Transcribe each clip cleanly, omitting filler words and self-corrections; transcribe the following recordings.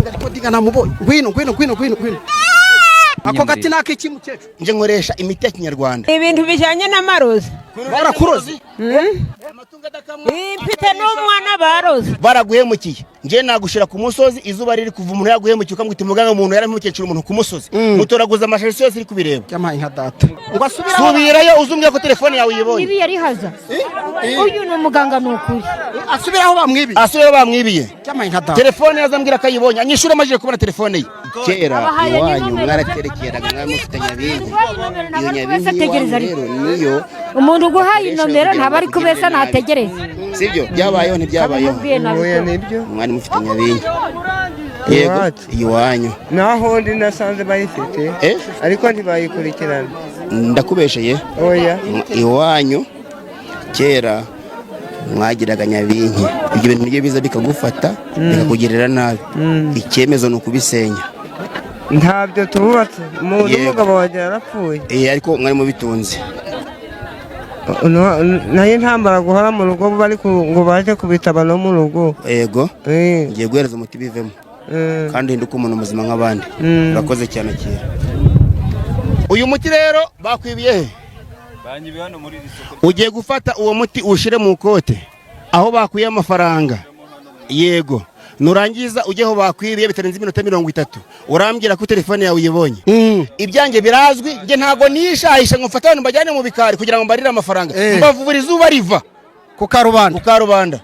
kodinga namubonye gwino ako gati nakiki mukecuru nje nkoresha imiti ya kinyarwanda ibintu bijanye n'amarozi barakurozi amatunga dakamwe mfite n'umwana barozi baraguhemukiye nje nagushira ku musozi izuba riri kuva umuntu yaguhemukiye ukamwita umuganga umuntu yaramukecuru umuntu ku musozi mutoraguza amashariso yose iri kubireba cyamaye nka data ngo asubirayo uzumbye ko telefone yawe uyibonye ibi yari haza uyu ni umuganga nukuri asubiraho bamwibiye cyamaye nka data telefone yazambwira akayibonye anyishura amajije kubona telefone ye kera iwanyu mwaraterekeraga mwamufitanya bintu iyo nyabingi rero niyo umuntu guhaye inomero ntaba ari kubesa nategereza sibyo byabayeho ntibyabayeho mwari mufitanya bintu yego iwanyu naho ndi nasanze bayifite ariko ntibayikurikirana ndakubesheye oya iwanyu kera mwagiraga nyabinki ibyo bintu nibyo biza bikagufata bikakugirira nabi icyemezo ni ukubisenya ntabyo tububatse umuntu umugabo wanjye yarapfuye ariko mwari mubitunze nayo ntambara guhora mu rugo bari ngo baje kubitaba no mu rugo yego ngiye guhereza umuti bivemo kandi hinduka umuntu muzima nk'abandi urakoze cyane kera uyu muti rero bakwibiye he banyibiye hano muri isoko ugiye gufata uwo muti ushire mu kote aho bakuye amafaranga yego nurangiza ujyeho bakwibiye bitarenze iminota 30 urambwira ko telefone yawe uyibonye ibyange birazwi nge ntago nishahisha ngo mfata abantu bajyane mu bikari kugira ngo mbarire amafaranga mbavubura izuba riva ku karubanda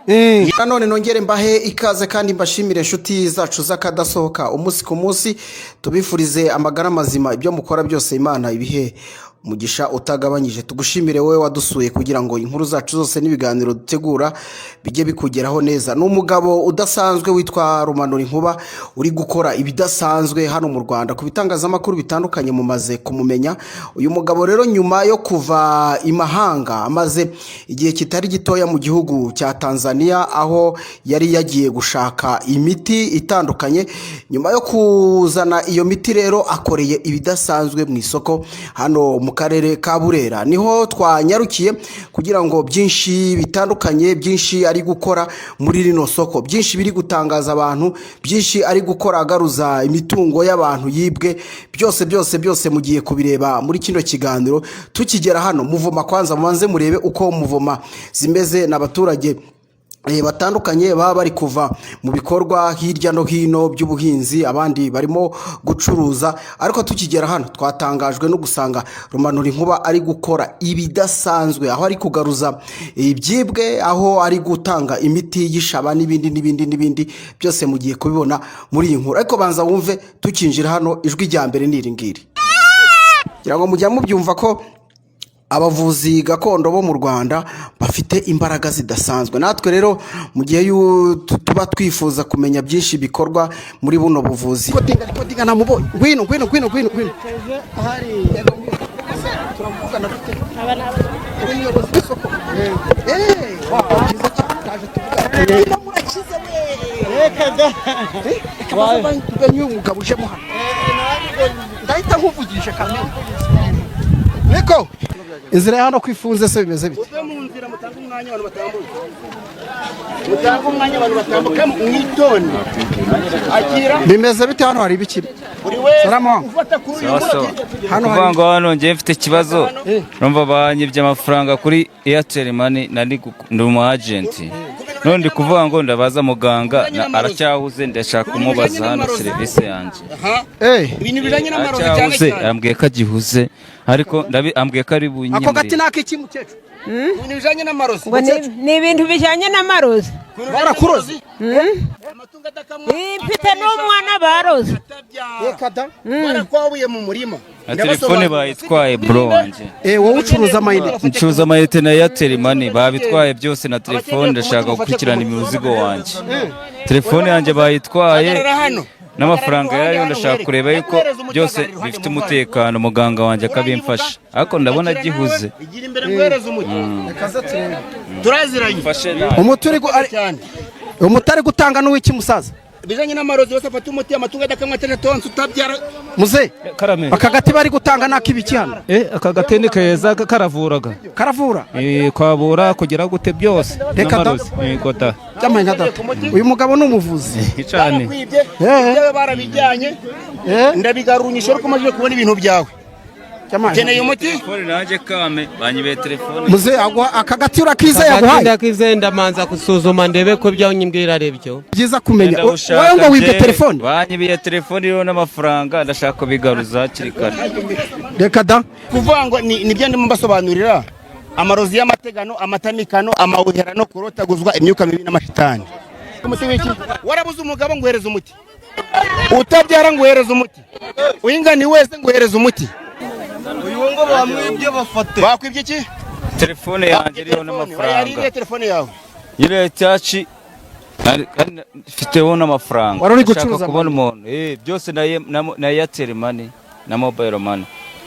none nongere mbahe ikaze kandi mbashimire inshuti zacu zakadasohoka umunsi ku munsi tubifurize amagara mazima ibyo mukora byose Imana ibihe umugisha utagabanyije tugushimire wowe wadusuye kugira ngo inkuru zacu zose n'ibiganiro dutegura bijye bikugeraho neza n'umugabo udasanzwe witwa Rumanura Inkuba uri gukora ibidasanzwe hano mu Rwanda ku bitangazamakuru bitandukanye mumaze kumumenya uyu mugabo rero nyuma yo kuva imahanga amaze igihe kitari gitoya mu gihugu cya Tanzania aho yari yagiye gushaka imiti itandukanye nyuma yo kuzana iyo miti rero akoreye ibidasanzwe mu isoko hano mu karere ka Burera niho twanyarukiye kugira ngo byinshi bitandukanye byinshi ari gukora muri rino soko byinshi biri gutangaza abantu byinshi ari gukora agaruza imitungo y'abantu yibwe byose mugiye kubireba muri kino kiganiro tukigera hano muvoma kwanza mubanze murebe uko muvoma zimeze n'abaturage batandukanye baba bari kuva mu bikorwa hirya no hino by'ubuhinzi abandi barimo gucuruza ariko tukigera hano twatangajwe no gusanga Rumanura Inkuba ari gukora ibidasanzwe aho ari kugaruza ibyibwe aho ari gutanga imiti y'ishaba n'ibindi byose mugiye kubibona muri iyi nkuru ariko banza wumve tukinjira hano ijwi rya mbere niringiri kugira ngo mujya mubyumva ko abavuzi gakondo bo mu Rwanda bafite imbaraga zidasanzwe natwe rero mu gihe tuba twifuza kumenya byinshi bikorwa muri buno buvuzi kodinga namubonye gwino ahari turamuvugana dute abana umuyobozi w'isoko kaje tuvuga murakize we tuganye umugabo uje muhana ndahita nkuvugisha kamera niko inzira hano kwifunze se bimeze bite uve mu nzira mutanga umwanya abantu batambuka mwitonde akira bimeze bite hano hari ibiki buri wese ufata kuri uyu muti hano ngiye mfite kibazo numva banyibye amafaranga kuri Airtel Money ndi umu agent none ndi kuvuga ngo ndabaza muganga aracyahuze ndashaka kumubaza hano serivisi yanjye ibintu bijanye n'amarozi cyane cyane ambwiye ko agihuze ariko ambwiye ko ari bunyimire ako gati nakiki mukecuru ibintu bijanye n'amarozi ni ibintu bijanye n'amarozi barakurozi amatunga dakamwe mfite n'umwana barozi kada barakwabuye mu murima telefone bayitwaye bro wanje wowe ucuruza amayinite ncuruza amayinite na Airtel Money babitwaye byose na telefone ndashaka gukurikirana imizigo wanje telefone yanjye bayitwaye n'amafaranga yayo ndashaka kureba yuko byose bifite umutekano muganga wanjye akabimfasha ariko ndabona gihuze igira imbere ngwereza umuti turaziranye umutari gutanga n'uwiki musaza bijanye n'amarozi yose afata umuti amatungo adakamwa tonse utabyara muze karame aka gati bari gutanga nakibiki hano aka gati ni keza karavuraga karavura kwabura kugira gute byose reka da gota cyamaye nka data uyu mugabo ni umuvuzi cyane ibyo barabijyanye ndabigarunyisha ariko maje kubona ibintu byawe keneye umuti telefone nanjye kame banyibeye telefone muze agwa aka gati urakize yaguhaye ndakize ndamanza gusuzuma ndebe ko byanyimbwira ari byo byiza kumenya wowe ngo wibye telefone banyibeye telefone iriho n'amafaranga ndashaka bigaruza hakiri kare reka da kuvuga ngo ni byo ndimo mbasobanurira amarozi y'amategano amatamikano amawuhera no kurotaguzwa imyuka mibi n'amashitani umuti wiki warabuze umugabo ngo uhereze umuti utabyara ngo uhereze umuti uyingani wese ngo uhereze umuti uyu ngo bamwibye bafate bakwibye iki telefone yanjye iriho n'amafaranga telefone yawe yire cyaci mfiteho n'amafaranga wari uri gucuruza kubona umuntu byose na Airtel money na mobile money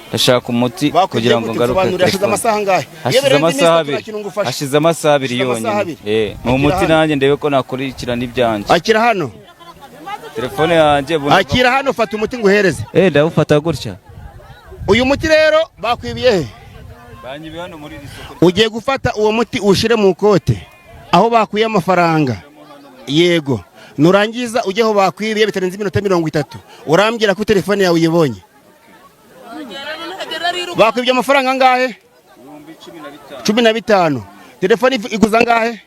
ndashaka umuti kugira ngo ngaruke hashize amasaha ngahe hashize amasaha abiri yonyine ni umuti nanjye ndebe ko nakurikirana ibyanjye akira hano telefone yanjye akira hano fata umuti ngo uhereze ndawufata gutya uyu muti rero bakwibiye he banyibiye hano muri isoko ugiye gufata uwo muti ushire mu kote aho bakuye amafaranga yego nurangiza ujye aho bakwibiye bitarenze iminota 30 urambwira ko telefone yawe uyibonye bakwibye amafaranga angahe 15 telefone iguza angahe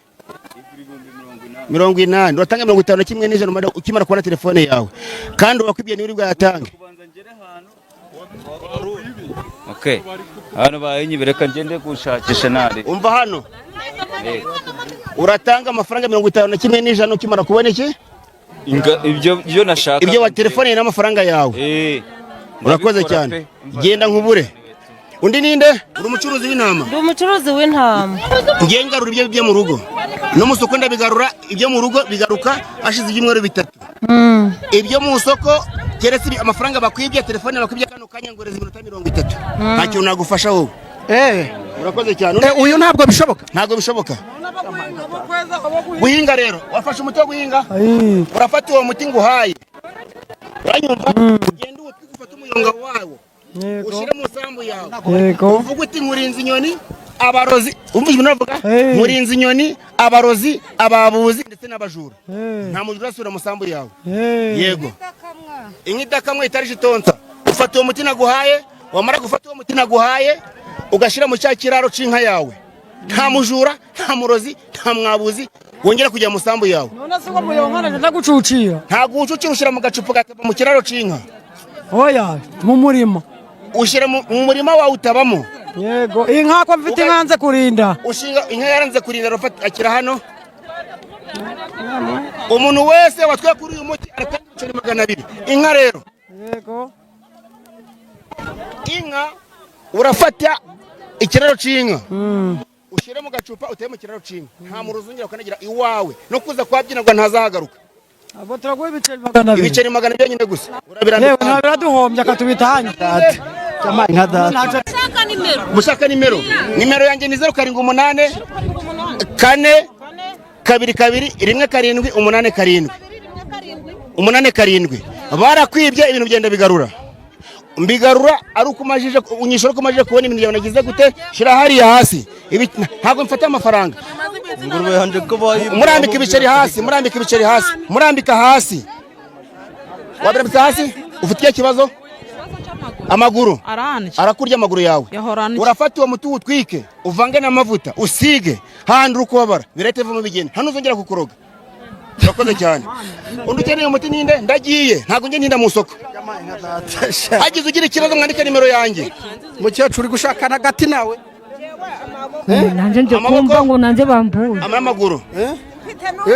80 uratanga 50 kimwe n'ijana ukimara kubona telefone yawe kandi wakwibye niwe bwayatange okay hano bayinyibireka ngende gushakisha nari umva hano uratanga amafaranga 50 kimwe n'ijana ukimara kubona iki ibyo nashaka ibyo wa telefone n'amafaranga yawe urakoze cyane genda nkubure undi ninde uri umucuruzi w'intama ndi umucuruzi w'intama ngiye ngarura ibyo byo mu rugo no mu soko ndabigarura ibyo mu rugo bigaruka ashize ibyumweru 3 ibyo mu soko keretse amafaranga bakwibye telefone bakwibye kano kanya ngoreza iminota 30 ntacyo nagufasha wowe urakoze cyane uyu ntabwo bishoboka guhinga rero wafashe umuti wo guhinga urafata uwo muti ngo uhaye uranyumva ugenda ufata umuyonga wawo ushire mu sambu yawe uvuga uti nkurinze inyoni abarozi umvije navuga nkurinze inyoni abarozi ababuzi ndetse n'abajura nta mujura asura mu sambu yawe yego inkidakamwe itarije tonsa ufata uwo muti naguhaye wamara gufata uwo muti naguhaye ugashira mu cyakiraro c'inka yawe nta mujura nta murozi nta mwabuzi wongera kujya mu sambu yawe none se ko muyonkana ndagucucira nta gucucira ushira mu gacupa gataba mu kiraro c'inka oya mu murima ushira mu murima wawe utabamo yego inka ko mfite inkanze kurinda ushinga inka yaranze kurinda rafata akira hano umuntu wese watwe kuri uyu muti arakandicira 200 inka rero yego inka urafata ikiraro c'inka ushire mu gacupa uteye mu kiraro c'inka nta muruzungira ukanagira iwawe no kuza kwabyinagwa ntazahagaruka abo turaguha ibiceri 200 ibiceri 200 byonyine gusa yewe ntabiraduhombya akatubitanye cyamaye nka data mushaka nimero yanjye ni 078 4 2 2 1 7 8 7 barakwibye ibintu byenda mbigarura ari ukumajije unyishoro kumajije kubona ibintu byawe nagize gute shira hariya hasi ntabwo mfata amafaranga ingurube hande ko bayi murambika ibiceri hasi murambika hasi wabrambika hasi ufitiye kibazo amaguru arakurya amaguru yawe urafata uwo muti utwike uvange n'amavuta usige handi urukubabara birete vuba bigenda hano uzongera kukuroga urakoze cyane undi ukeneye umuti ninde ndagiye ntabwo nge ntinda mu soko hagize ugira ikibazo mwandike nimero yanjye mukecuru gushakana gati nawe nanjye nje kumva ngo nanjye bambure amaguru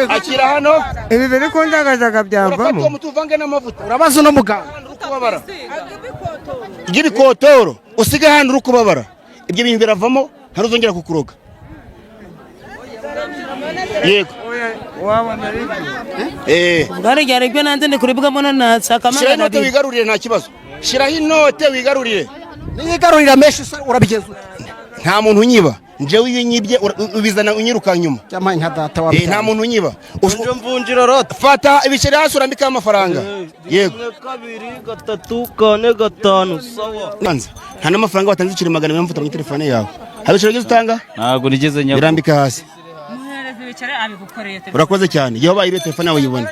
akira hano ibi biri kundagazaga byavamo urafata uwo muti uvange n'amavuta urabaza uno muganga urukubabara ibikotoro usige handi urukubabara ibyo bintu biravamo hano uzongera kukuroga yego wabona ngari ryari byo nanze ndi kuribwamo nanashaka shira inote wigarurire nta kibazo shiraho inote wigarurire niyigarurira menshi urabigeza nta muntu unyiba njyewe iyo unyibye ubizana unyiruka nyuma cyamaye nka data wa nta muntu unyiba uje mvunjira rota fata ibiceri hasi urambika amafaranga yego 2 3 4 5 sawa nta n'amafaranga watanze iciri 100 mfata mu telefone yawe habiciro gize utanga ntabwo nigeze nyabwo birambika hasi urakoze cyane iyo bayibe telefone yawe yibona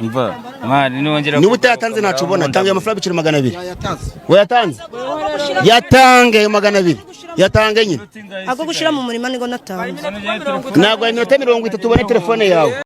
umva mwana niwongera niba utayatanze ntacu ubona tanga amafaranga ibiciro 200 wayatanze yatange 200 yatange nyine ako gushira mu murima nigo natanze ntabwo ari 30 ubone telefone yawe